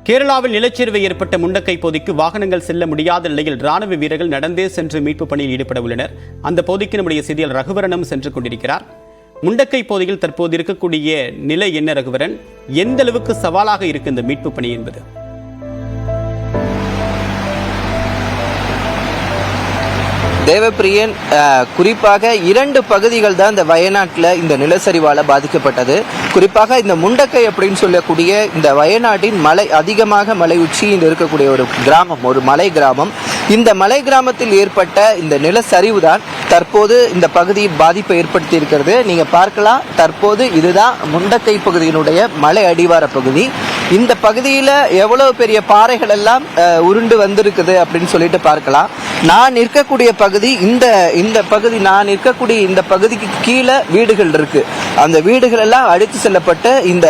கேரளாவில் நிலச்சரிவு ஏற்பட்ட முண்டக்கை பகுதிக்கு வாகனங்கள் செல்ல முடியாத நிலையில் ராணுவ வீரர்கள் நடந்தே சென்று மீட்பு பணியில் ஈடுபட உள்ளனர். அந்த பகுதிக்கு நம்முடைய செய்தியாளர் ரகுவரனும் சென்று கொண்டிருக்கிறார். முண்டக்கை பகுதியில் தற்போது இருக்கக்கூடிய நிலை என்ன ரகுவரன்? எந்த அளவுக்கு சவாலாக இருக்கு இந்த மீட்பு பணி என்பது? தேவப்பிரியன், குறிப்பாக 2 பகுதிகள் தான் இந்த வயநாட்டில் இந்த நிலச்சரிவால் பாதிக்கப்பட்டது. குறிப்பாக இந்த முண்டக்கை அப்படின்னு சொல்லக்கூடிய இந்த வயநாட்டின் அதிகமாக மலை உச்சியில் இருக்கக்கூடிய ஒரு கிராமம், ஒரு மலை கிராமம். இந்த மலை கிராமத்தில் ஏற்பட்ட இந்த நிலச்சரிவு தான் தற்போது இந்த பகுதி பாதிப்பை ஏற்படுத்தி இருக்கிறது. நீங்க பார்க்கலாம், தற்போது இதுதான் முண்டக்கை பகுதியினுடைய மலை அடிவார பகுதி. இந்த பகுதியில் எவ்வளவு பெரிய பாறைகள் எல்லாம் உருண்டு வந்திருக்குது அப்படின்னு சொல்லிட்டு பார்க்கலாம். நான் இருக்கக்கூடிய பகுதி இந்த பகுதி, நான் இருக்கக்கூடிய இந்த பகுதிக்கு கீழே வீடுகள் இருக்கு. அந்த வீடுகள் எல்லாம் அடித்து செல்லப்பட்டு இந்த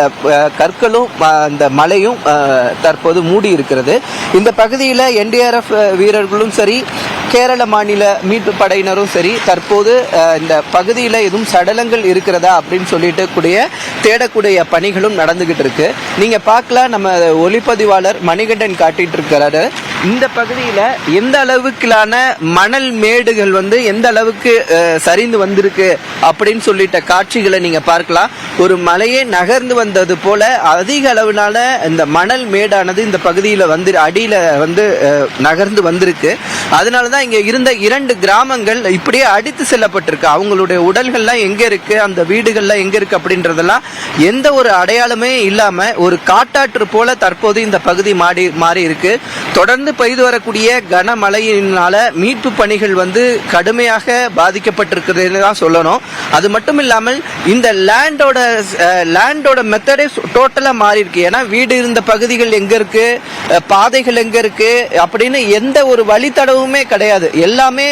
கற்களும் இந்த மலையும் தற்போது மூடி இருக்கிறது. இந்த பகுதியில் NDRF வீரர்களும் சரி, கேரள மாநில மீட்பு படையினரும் சரி, தற்போது இந்த பகுதியில் எதுவும் சடலங்கள் இருக்கிறதா அப்படின்னு சொல்லிட்டு தேடக்கூடிய பணிகளும் நடந்துகிட்டு இருக்கு. நீங்க பார்க்கலாம், நம்ம ஒளிப்பதிவாளர் மணிகண்டன் காட்டிட்டு இருக்கிறாரு. இந்த பகுதியில் எந்த அளவுக்கான மணல் மேடுகள் எந்த அளவுக்கு சரிந்து வந்திருக்கு அப்படின்னு சொல்லிட்ட காட்சிகளை நீங்க பார்க்கலாம். ஒரு மலையே நகர்ந்து வந்தது போல அதிக அளவிலான இந்த மணல் மேடானது இந்த பகுதியில் அடியில நகர்ந்து வந்திருக்கு. அதனாலதான் இங்க இருந்த 2 கிராமங்கள் இப்படியே அடித்து செல்லப்பட்டிருக்கு. அவங்களுடைய உடல்கள்லாம் எங்க இருக்கு, அந்த வீடுகள்லாம் எங்க இருக்கு அப்படின்றதெல்லாம் எந்த ஒரு அடையாளமே இல்லாம ஒரு காட்டாற்று போல தற்போது இந்த பகுதி மாறி இருக்கு. தொடர்ந்து பெய்து வரக்கூடிய கனமழையினால மீட்பு பணிகள் கடுமையாக பாதிக்கப்பட்டிருக்கிறதுன்னு தான் சொல்லணும். அது மட்டும் இல்லாமல் இந்த லேண்டோட மெத்தடே டோட்டலா மாறி இருக்கு. ஏன்னா வீடு இருந்த பகுதிகள் எங்க இருக்கு, பாதைகள் எங்க இருக்கு அப்படின்னு எந்த ஒரு வழித்தடவுமே கிடையாது. எல்லாமே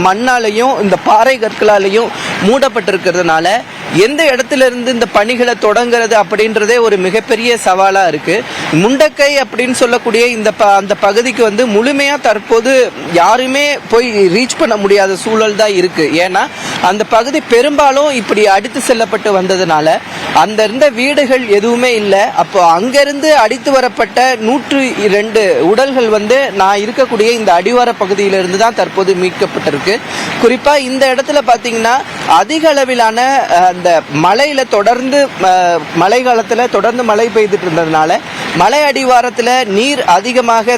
மண்ணாலையும் இந்த பாறை கற்களாலையும் மூடப்பட்டிருக்கிறதுனால எந்த இடத்துல இருந்து இந்த பணிகளை தொடங்குறது அப்படின்றதே ஒரு மிகப்பெரிய சவாலா இருக்கு. முண்டக்கை அப்படின்னு சொல்லக்கூடிய அந்த பகுதிக்கு முழுமையா தற்போது யாருமே போய் ரீச் பண்ண முடியாத சூழல் தான் இருக்கு. ஏன்னா அந்த பகுதி பெரும்பாலும் இப்படி அடித்து செல்லப்பட்டு வந்ததுனால அந்த இருந்த வீடுகள் எதுவுமே இல்லை. அப்போ அங்கிருந்து அடித்து வரப்பட்ட 102 உடல்கள் நான் இருக்கக்கூடிய இந்த அடிவார பகுதியிலிருந்து தான் தற்போது மீட்கப்பட்டிருக்கு. குறிப்பா இந்த இடத்துல பாத்தீங்கன்னா அதிக அளவிலான அந்த மலையில தொடர்ந்து மழை காலத்துல தொடர்ந்து மழை பெய்துட்டு இருந்ததுனால மலை அடிவாரத்துல நீர் அதிகமாக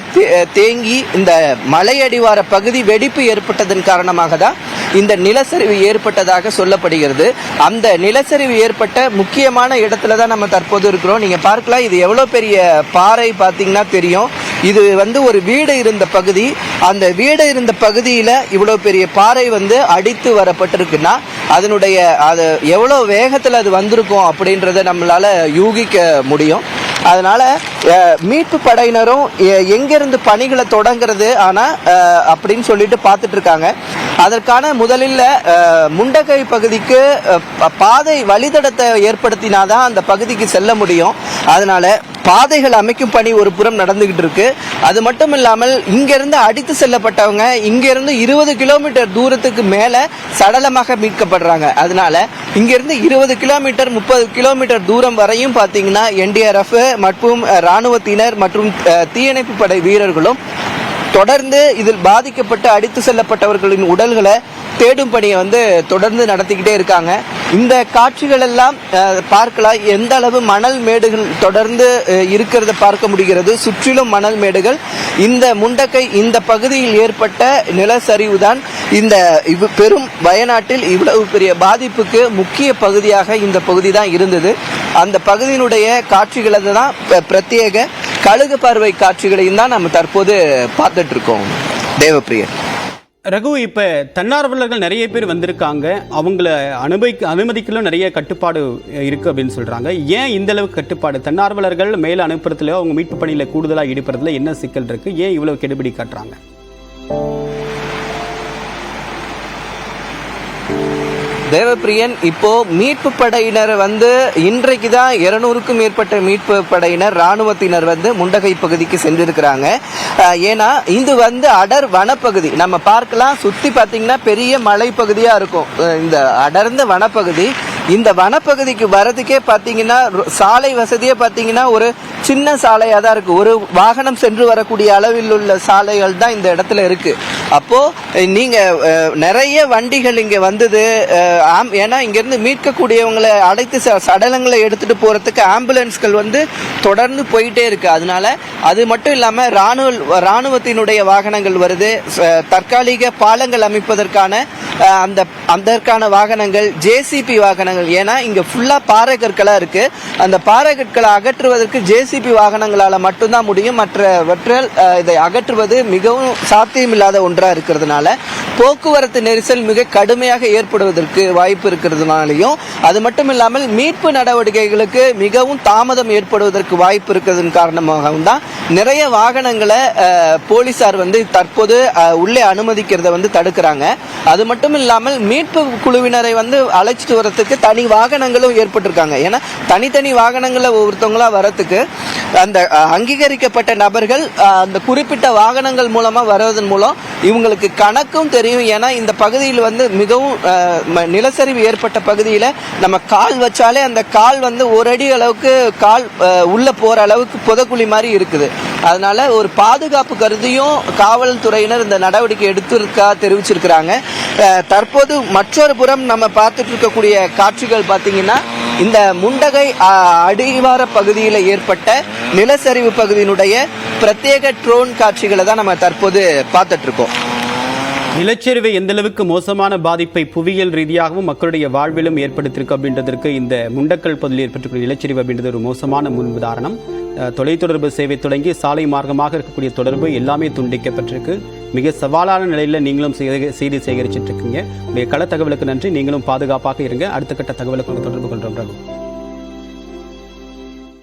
தேங்கி இந்த மலை அடிவார பகுதி வெடிப்பு ஏற்பட்டதன் காரணமாக தான் இந்த நிலச்சரிவு ஏற்பட்டதாக சொல்லப்படுகிறது. அந்த நிலச்சரிவு ஏற்பட்ட முக்கியமான இடத்துல தான் நம்ம தற்போது இருக்கிறோம். நீங்க பார்க்கலாம், இது எவ்வளவு பெரிய பாறை பார்த்தீங்கன்னா தெரியும். இது ஒரு வீடு இருந்த பகுதி. அந்த வீடு இருந்த பகுதியில இவ்வளவு பெரிய பாறை அடித்து வரப்பட்டிருக்குன்னா அதனுடைய அது எவ்வளவு வேகத்துல அது வந்திருக்கும் அப்படின்றத நம்மளால யூகிக்க முடியும். அதனால மீட்பு படையினரும் எங்கிருந்து பணிகளை தொடங்குறது அப்படின்னு சொல்லிட்டு பார்த்துட்டு இருக்காங்க. அதற்கான முதலில் முண்டக்கை பகுதிக்கு பாதை வழித்தடத்தை ஏற்படுத்தினாதான் அந்த பகுதிக்கு செல்ல முடியும். அதனால பாதைகள் அமைக்கும் பணி ஒரு புறம் நடந்துகிட்டு இருக்கு. அது மட்டும் இல்லாமல் இங்கிருந்து அடித்து செல்லப்பட்டவங்க இங்கிருந்து 20 கிலோமீட்டர் தூரத்துக்கு மேல சடலமாக மீட்கப்படுறாங்க. அதனால இங்கிருந்து 20 கிலோமீட்டர் 30 கிலோமீட்டர் தூரம் வரையும் பாத்தீங்கன்னா NDRF மற்றும் ராணுவத்தினர் மற்றும் தீயணைப்பு படை வீரர்களும் தொடர்ந்து இதில் பாதிக்கப்பட்டு அடித்து செல்லப்பட்டவர்களின் உடல்களை தேடும் பணியை தொடர்ந்து நடத்திக்கிட்டே இருக்காங்க. இந்த காட்சிகள் எல்லாம் பார்க்கலாம், எந்த அளவு மணல் மேடுகள் தொடர்ந்து இருக்கிறத பார்க்க முடிகிறது. சுற்றிலும் மணல் மேடுகள். இந்த முண்டக்கை இந்த பகுதியில் ஏற்பட்ட நிலச்சரிவு தான் இந்த பெரும் வயநாட்டில் இவ்வளவு பெரிய பாதிப்புக்கு முக்கிய பகுதியாக இந்த பகுதி தான் இருந்தது. அந்த பகுதியினுடைய காட்சிகளை தான் பிரத்யேக கழுகு பார்வை காட்சிகளையும் தான் நம்ம தற்போது பார்த்துட்டு இருக்கோம். தேவப்பிரியன், ரகு, இப்ப தன்னார்வலர்கள் நிறைய பேர் வந்திருக்காங்க. அவங்கள அனுமதிக்கலும் நிறைய கட்டுப்பாடு இருக்கு அப்படின்னு சொல்றாங்க. ஏன் இந்த அளவுக்கு கட்டுப்பாடு? தன்னார்வலர்கள் மேல அனுப்புறதுல, அவங்க மீட்பு பணியில கூடுதலா ஈடுபடுறதுல என்ன சிக்கல் இருக்கு? ஏன் இவ்வளவு கெடுபிடி காட்டுறாங்க? தேவப்பிரியன், இப்போ மீட்பு படையினர் இன்றைக்கு தான் 200க்கும் மேற்பட்ட மீட்பு படையினர் ராணுவத்தினர் முண்டகை பகுதிக்கு சென்றிருக்கிறாங்க. ஏன்னா இது அடர் வனப்பகுதி. நம்ம பார்க்கலாம், சுத்தி பார்த்தீங்கன்னா பெரிய மலைப்பகுதியா இருக்கும். இந்த அடர்ந்த வனப்பகுதி. இந்த வனப்பகுதிக்கு வரதுக்கே பார்த்தீங்கன்னா சாலை வசதியே பார்த்தீங்கன்னா ஒரு சின்ன சாலையாக தான் இருக்கு. ஒரு வாகனம் சென்று வரக்கூடிய அளவில் உள்ள சாலைகள் தான் இந்த இடத்துல இருக்கு. அப்போ நீங்க நிறைய வண்டிகள் இங்க வந்தது, ஏன்னா இங்க இருந்து மீட்கக்கூடியவங்களை அடைத்து சடலங்களை எடுத்துட்டு போறதுக்கு ஆம்புலன்ஸ்கள் வந்து தொடர்ந்து போயிட்டே இருக்கு. அதனால அது மட்டும் இல்லாம ராணுவத்தினுடைய வாகனங்கள் வருது, தற்காலிக பாலங்கள் அமைப்பதற்கான அதற்கான வாகனங்கள், ஜேசிபி வாகனங்கள். ஏன்னா இங்க ஃபுல்லா பாறை கற்களா இருக்கு. அந்த பாறை கற்களை அகற்றுவதற்கு ஜேசிபி வாகனங்களால மட்டும்தான் முடியும். மற்றவற்றால் இதை அகற்றுவது மிகவும் சாத்தியமில்லாத ஒன்றா இருக்கிறதுனால போக்குவரத்து நெரிசல் மிக கடுமையாக ஏற்படுவதற்கு வாய்ப்பு இருக்கிறதுனாலையும், அது மட்டும் இல்லாமல் மீட்பு நடவடிக்கைகளுக்கு மிகவும் தாமதம் ஏற்படுவதற்கு வாய்ப்பு இருக்கிறதன் காரணமாகவும் தான் நிறைய வாகனங்களை போலீசார் வந்து தற்போது உள்ளே அனுமதிக்கிறத வந்து தடுக்கிறாங்க. அது மட்டும் இல்லாமல் மீட்பு குழுவினரை வந்து அழைச்சிட்டு வரத்துக்கு தனி வாகனங்களும் ஏற்பட்டிருக்காங்க. ஏன்னா தனித்தனி வாகனங்களை ஒவ்வொருத்தவங்களா வரத்துக்கு அந்த அங்கீகரிக்கப்பட்ட நபர்கள் அந்த குறிப்பிட்ட வாகனங்கள் மூலமா வருவதன் மூலம் இவங்களுக்கு கணக்கும் தெரியும். ஏன்னா இந்த பகுதியில் வந்து மிகவும் நிலச்சரிவு ஏற்பட்ட பகுதியில நம்ம கால் வச்சாலே அந்த கால் வந்து ஒரு அடி அளவுக்கு கால் உள்ள போற அளவுக்கு புதக்குழி மாதிரி இருக்குது. அதனால ஒரு பாதுகாப்பு கருதியும் காவல்துறையினர் இந்த நடவடிக்கை எடுத்திருக்கா தெரிவிச்சிருக்கிறாங்க. தற்போது மற்றொரு புறம் நம்ம பார்த்துட்டு இருக்கக்கூடிய காட்சிகள் பார்த்தீங்கன்னா இந்த முண்டகை அடிவார பகுதியில் ஏற்பட்ட நிலச்சரிவு பகுதியினுடைய பிரத்யேக ட்ரோன் காட்சிகளை தான் நம்ம தற்போது பார்த்துட்டு இருக்கோம். நிலச்சரிவை எந்த அளவுக்கு மோசமான பாதிப்பை புவியியல் ரீதியாகவும் மக்களுடைய வாழ்விலும் ஏற்படுத்தியிருக்கு அப்படின்றதற்கு இந்த முண்டக்கல் பகுதியில் ஏற்பட்டிருக்கிற நிலச்சரிவு அப்படின்றது ஒரு மோசமான முன்னுதாரணம். தொலைத்தொடர்பு சேவை தொடங்கி சாலை மார்க்கமாக இருக்கக்கூடிய தொடர்பு எல்லாமே துண்டிக்கப்பட்டிருக்கு. மிக சவாலான நிலையில் நீங்களும் செய்தி சேகரிச்சுட்டு இருக்கீங்க. உங்களுடைய கள தகவலுக்கு நன்றி. நீங்களும் பாதுகாப்பாக இருங்க. அடுத்த கட்ட தகவலுக்கு தொடர்பு கொள்றோம்.